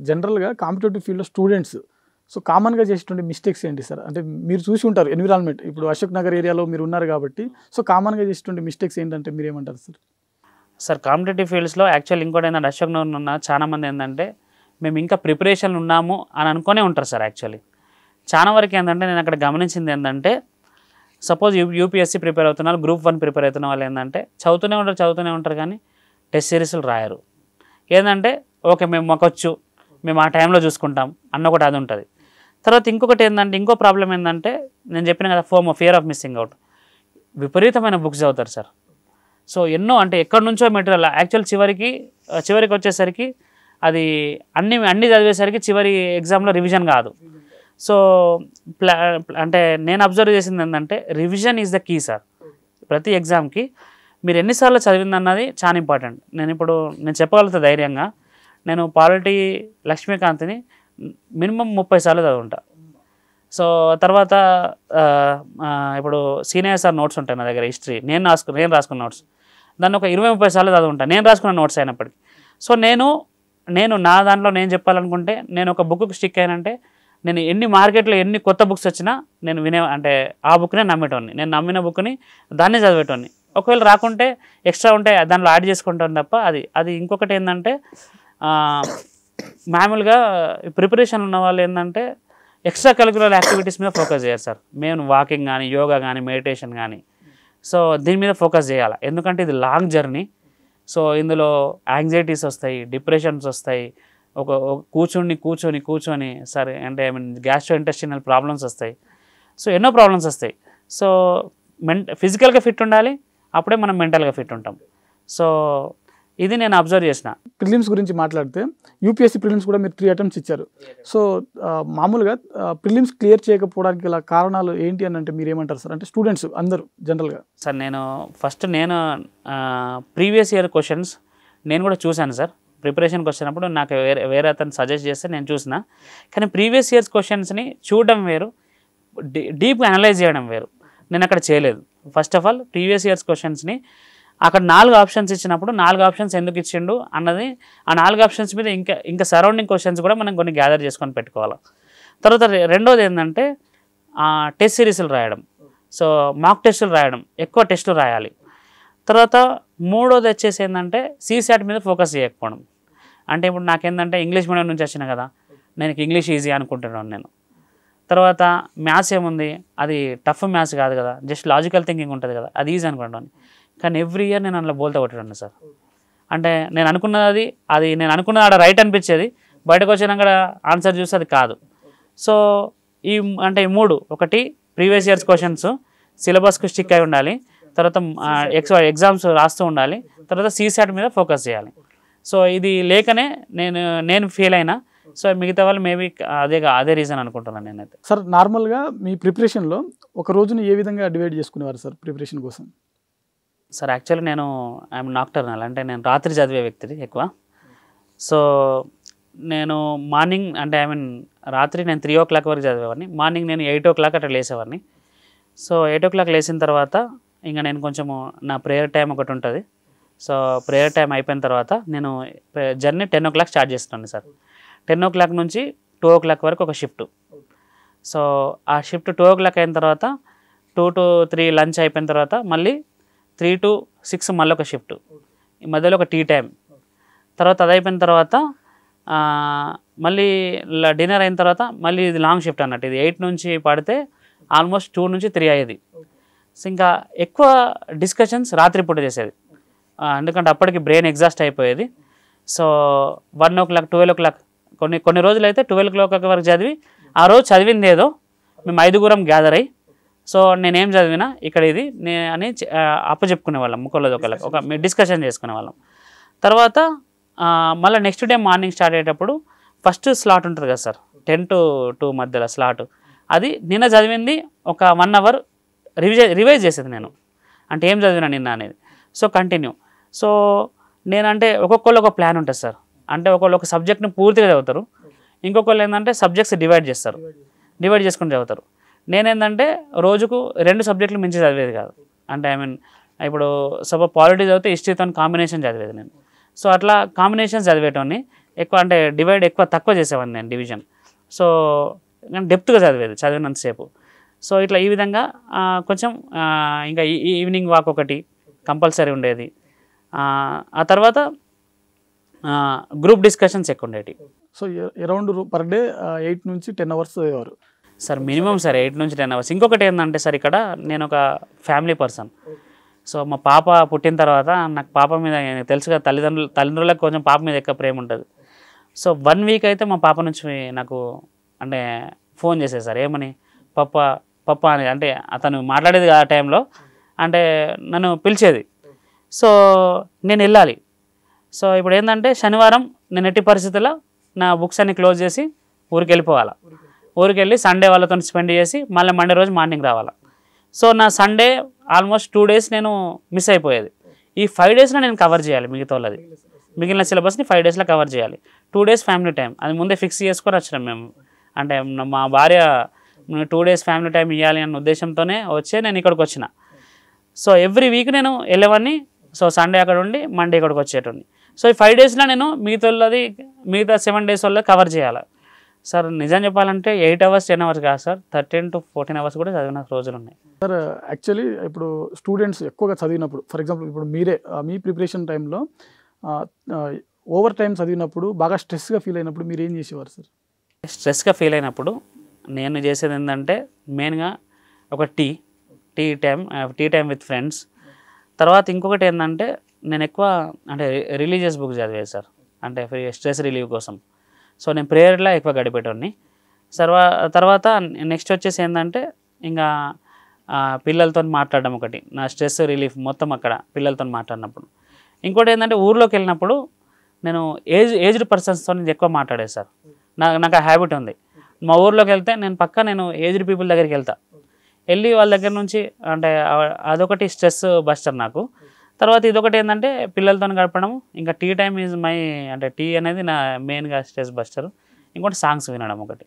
జనరల్గా కాంపిటేటివ్ ఫీల్డ్లో students so కామన్గా చేసేటువంటి మిస్టేక్స్ ఏంటి సార్? అంటే మీరు చూసి ఉంటారు ఎన్విరాన్మెంట్, ఇప్పుడు అశోక్ నగర్ ఏరియాలో మీరు ఉన్నారు కాబట్టి, సో కామన్గా చేసేటువంటి మిస్టేక్స్ ఏంటంటే మీరు ఏమంటారు సార్? సార్ కాంపిటేటివ్ ఫీల్డ్స్లో యాక్చువల్ ఇంకోటి ఏంటంటే అశోక్ నగర్ ఉన్న చాలామంది ఏంటంటే మేము ఇంకా ప్రిపరేషన్ ఉన్నాము అని అనుకునే ఉంటారు సార్. యాక్చువల్లీ చాలా వరకు ఏంటంటే నేను అక్కడ గమనించింది ఏంటంటే, సపోజ్ యూపీఎస్సీ ప్రిపేర్ అవుతున్నారు, గ్రూప్ 1 ప్రిపేర్ అవుతున్న వాళ్ళు ఏంటంటే చదువుతూనే ఉంటారు కానీ టెస్ట్ సిరీస్లు రాయరు. ఏంటంటే ఓకే మేము మాకొచ్చు, మేము ఆ టైంలో చూసుకుంటాం అన్న ఒకటి అది ఉంటుంది. తర్వాత ఇంకొకటి ఏంటంటే, ఇంకో ప్రాబ్లం ఏంటంటే నేను చెప్పిన కదా, ఫియర్ ఆఫ్ మిస్సింగ్ అవుట్. విపరీతమైన బుక్స్ చదువుతారు సార్. సో ఎన్నో అంటే ఎక్కడి నుంచో మెటీరియల్ యాక్చువల్ చివరికి వచ్చేసరికి అది అన్నీ చదివేసరికి చివరి ఎగ్జామ్లో రివిజన్ కాదు. సో అంటే నేను అబ్జర్వ్ చేసింది ఏంటంటే revision is the key sir. ప్రతి ఎగ్జామ్కి మీరు ఎన్నిసార్లు చదివింది అన్నది చాలా ఇంపార్టెంట్. నేను చెప్పగలుగుతా ధైర్యంగా, నేను పాలిటీ లక్ష్మీకాంత్ని మినిమం 30 సార్లు చదువుంటా. సో తర్వాత ఇప్పుడు సీనియర్ సార్ నోట్స్ ఉంటాయి నా దగ్గర, హిస్టరీ నేను రాసుకున్న నోట్స్, దాన్ని ఒక 20-30 సార్లు చదువుంటా నేను రాసుకున్న నోట్స్ అయినప్పటికీ. సో నేను నా దాంట్లో నేను చెప్పాలనుకుంటే, నేను ఒక బుక్కి స్టిక్ అయినంటే, నేను మార్కెట్లో ఎన్ని కొత్త బుక్స్ వచ్చినా నేను అంటే ఆ బుక్నే నమ్మేటోని, నేను నమ్మిన బుక్ని దాన్నే చదివేటోని. ఒకవేళ రాకుంటే ఎక్స్ట్రా ఉంటే దాంట్లో యాడ్ చేసుకుంటాను తప్ప. అది ఇంకొకటి ఏంటంటే మామూలుగా ప్రిపరేషన్ ఉన్న వాళ్ళు ఏంటంటే ఎక్స్ట్రా కరిక్యులర్ యాక్టివిటీస్ మీద ఫోకస్ చేయాలి సార్. మేము వాకింగ్ కానీ, యోగా కానీ, మెడిటేషన్ కానీ, సో దీని మీద ఫోకస్ చేయాలి. ఎందుకంటే ఇది లాంగ్ జర్నీ. సో ఇందులో యాంగ్జైటీస్ వస్తాయి, డిప్రెషన్స్ వస్తాయి, ఒక కూర్చొని సరే అంటే గ్యాస్ట్రో ఇంటెస్టినల్ ప్రాబ్లమ్స్ వస్తాయి. సో ఎన్నో ప్రాబ్లమ్స్ వస్తాయి. సో ఫిజికల్గా ఫిట్ ఉండాలి, అప్పుడే మనం మెంటల్గా ఫిట్ ఉంటాం. సో ఇది నేను అబ్జర్వ్ చేసిన. ప్రిలిమ్స్ గురించి మాట్లాడితే యూపీఎస్సీ ప్రిలిమ్స్ కూడా మీరు 3 అటెంప్ట్స్ ఇచ్చారు. సో మామూలుగా ప్రిలిమ్స్ క్లియర్ చేయకపోవడానికి గల కారణాలు ఏంటి అని అంటే మీరు ఏమంటారు సార్? అంటే స్టూడెంట్స్ అందరూ జనరల్గా. సార్ నేను ప్రీవియస్ ఇయర్ క్వశ్చన్స్ నేను కూడా చూశాను సార్. ప్రిపరేషన్కి వచ్చినప్పుడు నాకు వేరే అతను సజెస్ట్ చేస్తే నేను చూసిన. కానీ ప్రీవియస్ ఇయర్స్ క్వశ్చన్స్ని చూడడం వేరు, డీప్గా అనలైజ్ చేయడం వేరు. నేను అక్కడ చేయలేదు. First of all previous years క్వశ్చన్స్ని అక్కడ 4 ఆప్షన్స్ ఇచ్చినప్పుడు 4 ఆప్షన్స్ ఎందుకు ఇచ్చిండు అన్నది, ఆ 4 ఆప్షన్స్ మీద ఇంకా సరౌండింగ్ క్వశ్చన్స్ కూడా మనం కొన్ని గ్యాదర్ చేసుకొని పెట్టుకోవాలి. తర్వాత రెండోది ఏంటంటే టెస్ట్ సిరీస్లు రాయడం, సో మాక్ టెస్టులు రాయడం, ఎక్కువ టెస్టులు రాయాలి. తర్వాత మూడోది వచ్చేసి ఏంటంటే సీసాట్ మీద ఫోకస్ చేయకపోవడం. అంటే ఇప్పుడు నాకేంటంటే ఇంగ్లీష్ మీడియం నుంచి వచ్చిన కదా, నేను ఇంగ్లీష్ ఈజీ అనుకుంటున్నాను నేను. తర్వాత మ్యాథ్స్ ఏముంది, అది టఫ్ మ్యాథ్స్ కాదు కదా, జస్ట్ లాజికల్ థింకింగ్ ఉంటుంది కదా, అది ఈజీ అనుకుంటాను. కానీ ఎవ్రీ ఇయర్ నేను అందులో బోల్తా కొట్టాను సార్. అంటే నేను అనుకున్నది ఆడ రైట్ అనిపించేది, బయటకు వచ్చినాక ఆన్సర్ చూస్తే అది కాదు. సో ఈ 3, ఒకటి ప్రీవియస్ ఇయర్స్ క్వశ్చన్స్ సిలబస్కు స్టిక్ అయి ఉండాలి, తర్వాత ఎగ్జామ్స్ రాస్తూ ఉండాలి, తర్వాత సీసాట్ మీద ఫోకస్ చేయాలి. సో ఇది లేకనే నేను ఫెయిల్ అయినా. సో మిగతా వాళ్ళు మేబీ అదే రీజన్ అనుకుంటున్నాను నేనైతే. సార్ నార్మల్గా మీ ప్రిపరేషన్లో ఒక రోజుని ఏ విధంగా డివైడ్ చేసుకునేవారు సార్ ప్రిపరేషన్ కోసం? సార్ యాక్చువల్లీ ఐఎమ్ నాక్టర్నల్, అంటే నేను రాత్రి చదివే వ్యక్తిని ఎక్కువ. సో నేను మార్నింగ్ అంటే రాత్రి నేను 3 o'clock వరకు చదివేవాడిని, మార్నింగ్ నేను 8 o'clock అట్లా లేసేవాడిని. సో 8 o'clock లేచిన తర్వాత ఇంకా నేను కొంచెము నా ప్రేయర్ టైం ఒకటి ఉంటుంది. సో ప్రేయర్ టైం అయిపోయిన తర్వాత నేను జర్నీ 10 o'clock స్టార్ట్ చేస్తున్నాను సార్. 10 o'clock నుంచి 2 o'clock వరకు ఒక షిఫ్ట్. సో ఆ షిఫ్ట్ 2 o'clock అయిన తర్వాత 2 to 3 లంచ్ అయిపోయిన తర్వాత మళ్ళీ 3 to 6 మళ్ళీ ఒక షిఫ్ట్, ఈ మధ్యలో ఒక టీ టైం. తర్వాత అది అయిపోయిన తర్వాత మళ్ళీ డిన్నర్ అయిన తర్వాత మళ్ళీ ఇది లాంగ్ షిఫ్ట్ అన్నట్టు. ఇది 8 నుంచి పడితే ఆల్మోస్ట్ 2 నుంచి 3 అయ్యేది. సో ఇంకా ఎక్కువ డిస్కషన్స్ రాత్రిపూట చేసేది, ఎందుకంటే అప్పటికి బ్రెయిన్ ఎగ్జాస్ట్ అయిపోయేది. సో 1 o'clock 12 o'clock కొన్ని రోజులు అయితే 12 o'clock వరకు చదివి, ఆ రోజు చదివింది ఏదో మేము 5గురం గ్యాదర్ అయ్యి, సో నేనేం చదివినా ఇక్కడ ఇది అని అప్పచెప్పుకునే వాళ్ళం, ఒకళ్ళకి ఒక డిస్కషన్ చేసుకునే వాళ్ళం. తర్వాత మళ్ళీ నెక్స్ట్ డే మార్నింగ్ స్టార్ట్ అయ్యేటప్పుడు ఫస్ట్ స్లాట్ ఉంటుంది కదా సార్, 10 to 2 మధ్యలో స్లాట్, అది నిన్న చదివింది ఒక 1 hour రివైజ్ చేసేది నేను, అంటే ఏం చదివినా నిన్న అనేది. So continue. సో నేనంటే ఒక్కొక్కళ్ళు ఒక ప్లాన్ ఉంటుంది సార్. అంటే ఒకళ్ళు ఒక సబ్జెక్ట్ని పూర్తిగా చదువుతారు, ఇంకొకళ్ళు ఏంటంటే సబ్జెక్ట్స్ డివైడ్ చేసుకుని చదువుతారు. నేనేంటంటే రోజుకు 2 సబ్జెక్టులు మించి చదివేది కాదు. అంటే ఇప్పుడు సపోజ్ పాలిటీ చదివితే హిస్టరీతో కాంబినేషన్ చదివేది నేను. సో అట్లా కాంబినేషన్స్ చదివేటోని. ఎక్కువ అంటే డివైడ్ తక్కువ చేసేవాడిని నేను డివిజన్. సో నేను డెప్త్గా చదివినంతసేపు. సో ఇట్లా ఈ విధంగా కొంచెం ఇంకా ఈవినింగ్ వాక్ ఒకటి కంపల్సరీ ఉండేది. ఆ తర్వాత గ్రూప్ డిస్కషన్స్ ఎక్కువ ఉండేవి. సో అరౌండ్ పర్ డే 8 నుంచి 10 అవర్స్ చదివేవారు సార్ మినిమం సార్ 8 నుంచి 10 అవర్స్. ఇంకొకటి ఏంటంటే సార్ ఇక్కడ నేను ఒక ఫ్యామిలీ పర్సన్. సో మా పాప పుట్టిన తర్వాత నాకు పాప మీద తెలుసుగా తల్లిదండ్రులకు కొంచెం పాప మీద ఎక్కువ ప్రేమ ఉంటుంది. సో 1 వీక్ అయితే మా పాప నుంచి నాకు అంటే ఫోన్ చేసేది సార్, ఏమని పప్ప అని, అంటే అతను మాట్లాడేది ఆ టైంలో, అంటే నన్ను పిలిచేది. సో నేను వెళ్ళాలి. సో ఇప్పుడు ఏంటంటే శనివారం నేను ఎట్టి పరిస్థితుల్లో నా బుక్స్ అన్ని క్లోజ్ చేసి ఊరికి వెళ్ళిపోవాలి. ఊరికి వెళ్ళి సండే వాళ్ళతో స్పెండ్ చేసి మళ్ళీ మండే రోజు మార్నింగ్ రావాలి. సో నా సండే ఆల్మోస్ట్ 2 డేస్ నేను మిస్ అయిపోయేది. ఈ 5 డేస్లో నేను కవర్ చేయాలి మిగిలిన సిలబస్ని 5 డేస్లో కవర్ చేయాలి. 2 డేస్ ఫ్యామిలీ టైం అది ముందే ఫిక్స్ చేసుకొని వచ్చినాం మేము. అంటే మా భార్య 2 డేస్ ఫ్యామిలీ టైం ఇవ్వాలి అన్న ఉద్దేశంతోనే నేను ఇక్కడికి వచ్చిన. సో ఎవ్రీ వీక్ నేను వెళ్ళేవాడిని. సో సండే అక్కడ ఉండి మండే ఇక్కడికి వచ్చేటోడిని. సో ఈ 5 డేస్లో నేను మిగతా 7 డేస్ వల్ల కవర్ చేయాలి. సార్ నిజం చెప్పాలంటే 8 అవర్స్ 10 అవర్స్ కాదు సార్, 13 to 14 అవర్స్ కూడా చదివిన రోజులు ఉన్నాయి. సార్ యాక్చువల్లీ ఇప్పుడు స్టూడెంట్స్ ఎక్కువగా చదివినప్పుడు, ఫర్ ఎగ్జాంపుల్ ఇప్పుడు మీరే మీ ప్రిపరేషన్ టైంలో ఓవర్ టైం చదివినప్పుడు బాగా స్ట్రెస్గా ఫీల్ అయినప్పుడు మీరు ఏం చేసేవారు సార్? స్ట్రెస్గా ఫీల్ అయినప్పుడు నేను చేసేది ఏంటంటే మెయిన్గా ఒక టీ టైం విత్ ఫ్రెండ్స్. తర్వాత ఇంకొకటి ఏంటంటే నేను ఎక్కువ అంటే రిలీజియస్ బుక్ చదివేది సార్, అంటే స్ట్రెస్ రిలీవ్ కోసం. సో నేను ప్రేయర్లో ఎక్కువ గడిపేటోడిని. తర్వాత నెక్స్ట్ వచ్చేసి ఏంటంటే ఇంకా పిల్లలతో మాట్లాడడం ఒకటి, నా స్ట్రెస్ రిలీఫ్ మొత్తం అక్కడ పిల్లలతో మాట్లాడినప్పుడు. ఇంకోటి ఏంటంటే ఊర్లోకి వెళ్ళినప్పుడు నేను ఏజ్డ్ పర్సన్స్తో ఎక్కువ మాట్లాడేది సార్. నాకు ఆ హ్యాబిట్ ఉంది. మా ఊర్లోకి వెళ్తే నేను ఏజ్డ్ పీపుల్ దగ్గరికి వెళ్ళి వాళ్ళ దగ్గర నుంచి అంటే అదొకటి స్ట్రెస్ బస్టర్ నాకు. తర్వాత ఇదొకటి ఏంటంటే పిల్లలతో గడపడం. ఇంకా టీ టైం ఈజ్ అంటే టీ అనేది నా మెయిన్గా స్ట్రెస్ బస్టర్. ఇంకోటి సాంగ్స్ వినడం ఒకటి.